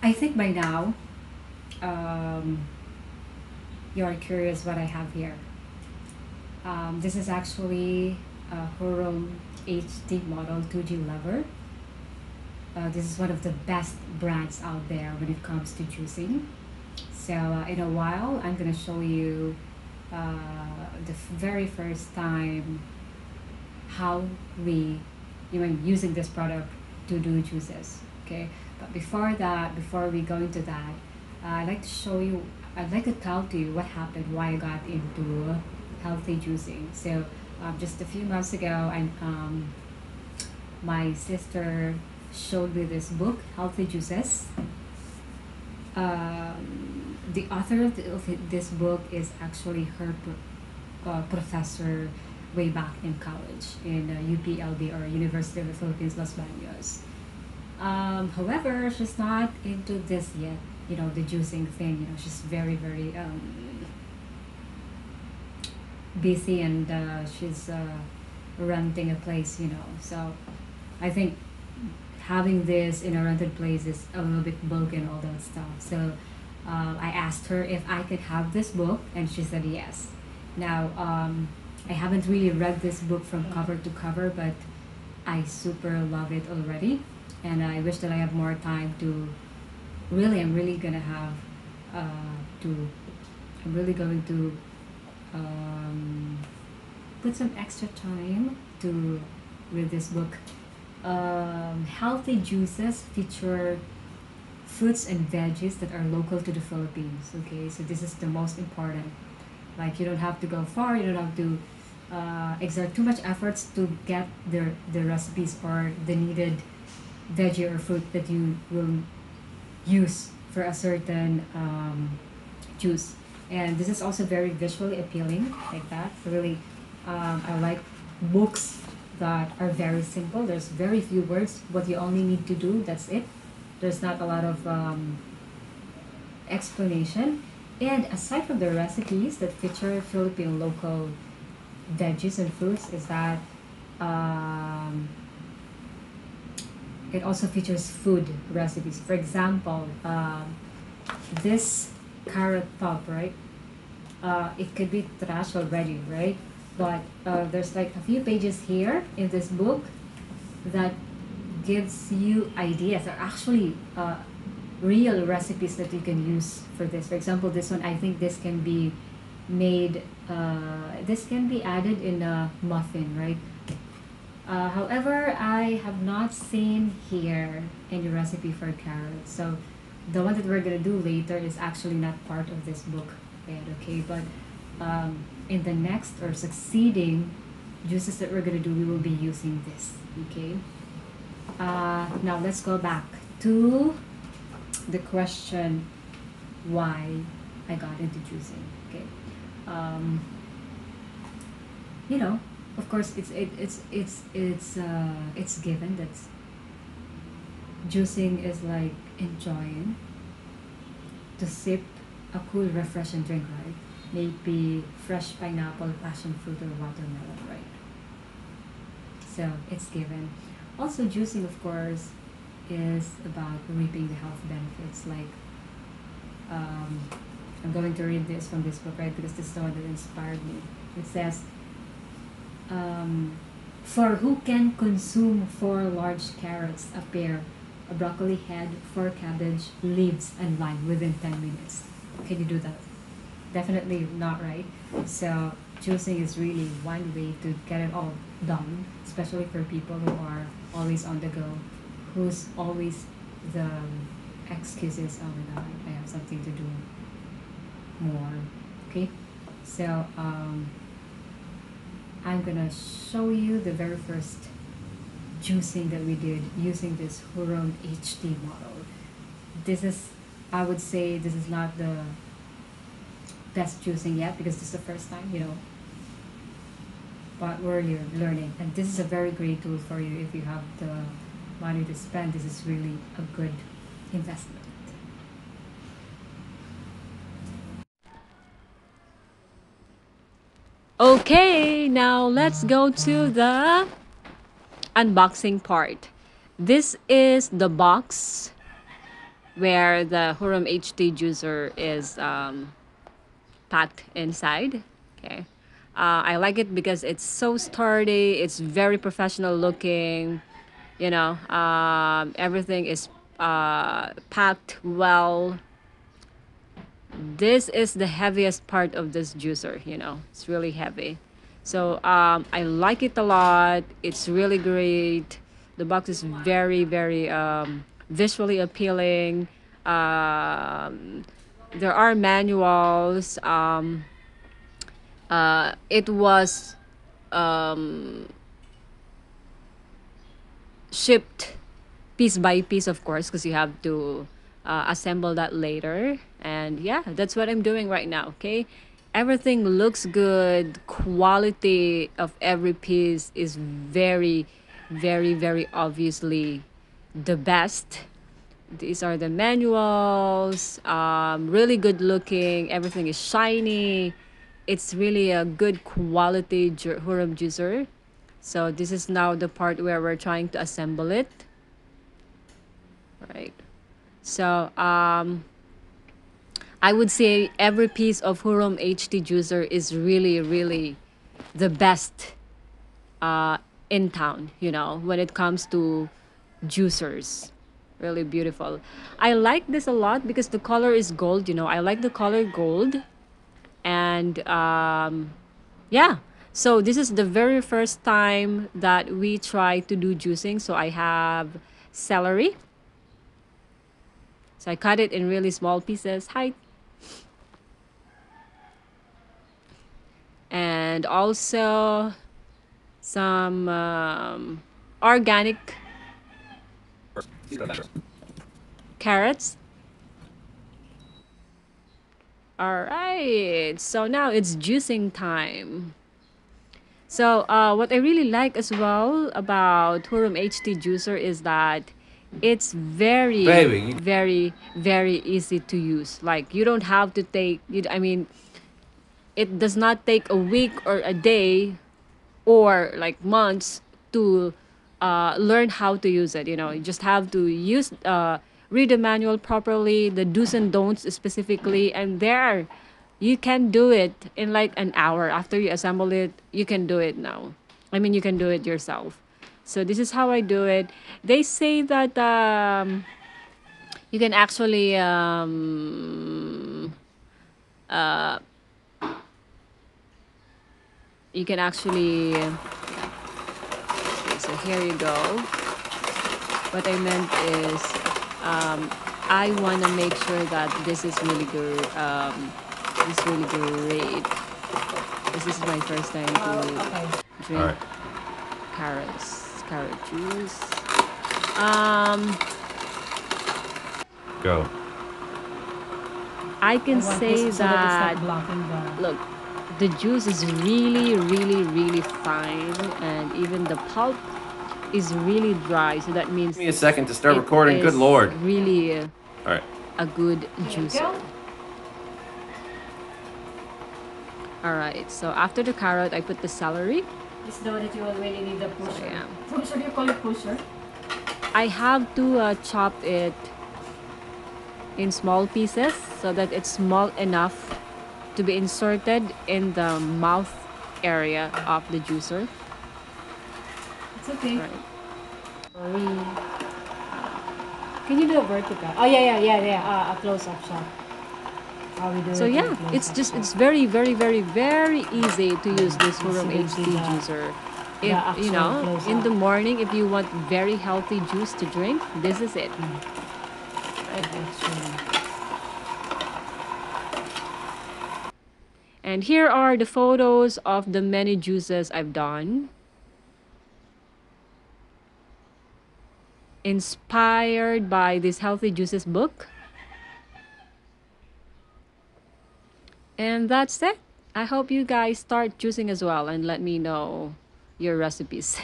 I think by now, um, you're curious what I have here. This is actually a Hurom HT model 2G lever. This is one of the best brands out there when it comes to juicing. So in a while, I'm gonna show you the very first time how we using this product to do juices. Okay, but before that, before we go into that, I'd like to show you. I'd like to tell to you what happened, why I got into healthy juicing. So just a few months ago, my sister showed me this book, Healthy Juices. The author of this book is actually her professor way back in college in UPLB, or University of the Philippines, Los Baños. However, she's not into this yet. The juicing thing. She's very, very busy, and she's renting a place. So I think having this in a rented place is a little bit bulky and all that stuff. So I asked her if I could have this book, and she said yes. Now, I haven't really read this book from cover to cover, but I super love it already. And I wish that I have more time to really, I'm really gonna have to, I'm really going to put some extra time to read this book. Healthy juices feature fruits and veggies that are local to the Philippines. Okay, so this is the most important. Like, you don't have to go far, you don't have to exert too much efforts to get the recipes or the needed veggie or fruit that you will use for a certain juice. And this is also very visually appealing, like that. So really, I like books that are very simple. There's very few words. What you only need to do, that's it. There's not a lot of explanation. And aside from the recipes that feature Philippine local veggies and fruits, is that um, it also features food recipes. For example, this carrot top, right? It could be trash already, right? But there's like a few pages here in this book that gives you ideas, or actually real recipes that you can use for this. For example, this one, I think this can be made, this can be added in a muffin, right? However, I have not seen here any recipe for carrots. So the one that we're gonna do later is actually not part of this book yet, okay? But in the next or succeeding juices that we're gonna do, we will be using this, okay? Now let's go back to the question why I got into juicing, okay? Um, you know, of course, it's given that juicing is like enjoying to sip a cool, refreshing drink, right? Maybe fresh pineapple, passion fruit, or watermelon, right? So it's given. Also, juicing, of course, is about reaping the health benefits. Like, um, I'm going to read this from this book, right? Because this is the one that inspired me. It says, for who can consume 4 large carrots, a pear, a broccoli head, 4 cabbage, leaves, and lime within 10 minutes? Can you do that? Definitely not, right? So choosing is really one way to get it all done, especially for people who are always on the go, who's always the excuses, oh my god, I have something to do more. Okay, so I'm gonna show you the very first juicing that we did using this Hurom HT model. This is, I would say, this is not the best juicing yet because this is the first time. But we're learning, and this is a very great tool for you if you have the money to spend. This is really a good investment. Okay, now let's go to the unboxing part. This is the box where the Hurom HT Juicer is packed inside. Okay. I like it because it's so sturdy. It's very professional looking. Everything is packed well. This is the heaviest part of this juicer. It's really heavy. So I like it a lot. It's really great. The box is very, very visually appealing. There are manuals. It was shipped piece by piece, of course, because you have to assemble that later. And yeah, that's what I'm doing right now. Okay, everything looks good. Quality of every piece is very, very, very obviously the best. These are the manuals. Really good looking. Everything is shiny. It's really a good quality Hurom juicer. So this is now the part where we're trying to assemble it. Right. So I would say every piece of Hurom HT Juicer is really, really the best in town, when it comes to juicers. Really beautiful. I like this a lot because the color is gold, I like the color gold. And yeah, so this is the very first time that we try to do juicing. So I have celery. So I cut it in really small pieces. Hi. And also some organic carrots. All right, so now it's juicing time. So what I really like as well about Hurom HT Juicer is that it's very, Baby, very, very easy to use. Like you don't have to I mean, it does not take a week or a day or like months to learn how to use it. You just have to read the manual properly, the do's and don'ts specifically, and there you can do it in like an hour. After you assemble it, you can do it now. I mean, you can do it yourself. So this is how I do it. They say that you can actually you can actually okay, so here you go. What I meant is I want to make sure that this is really good. This is really great. This is my first time to all drink right, carrot juice. Um, go. I can I want say this so that it's not that blocking the. look, the juice is really, really, really fine, and even the pulp is really dry. So that Give means me a second to start it recording. Good is lord. really All right. a good There you juicer. go. All right. So after the carrot, I put the celery. Just know that you will really need the So pusher. yeah, Pusher, you call it pusher? I have to chop it in small pieces so that it's small enough to be inserted in the mouth area of the juicer. It's okay. Right. Sorry. Can you do a vertical? Oh yeah. A close-up shot. How we do So it in a yeah, close-up it's shot. very, very, very, very easy to use this Yes, Hurom you can HT see juicer. the If actual in the close-up. morning, if you want very healthy juice to drink, this is it. Right? Actually. And here are the photos of the many juices I've done. Inspired by this Healthy Juices book. And that's it. I hope you guys start juicing as well and let me know your recipes.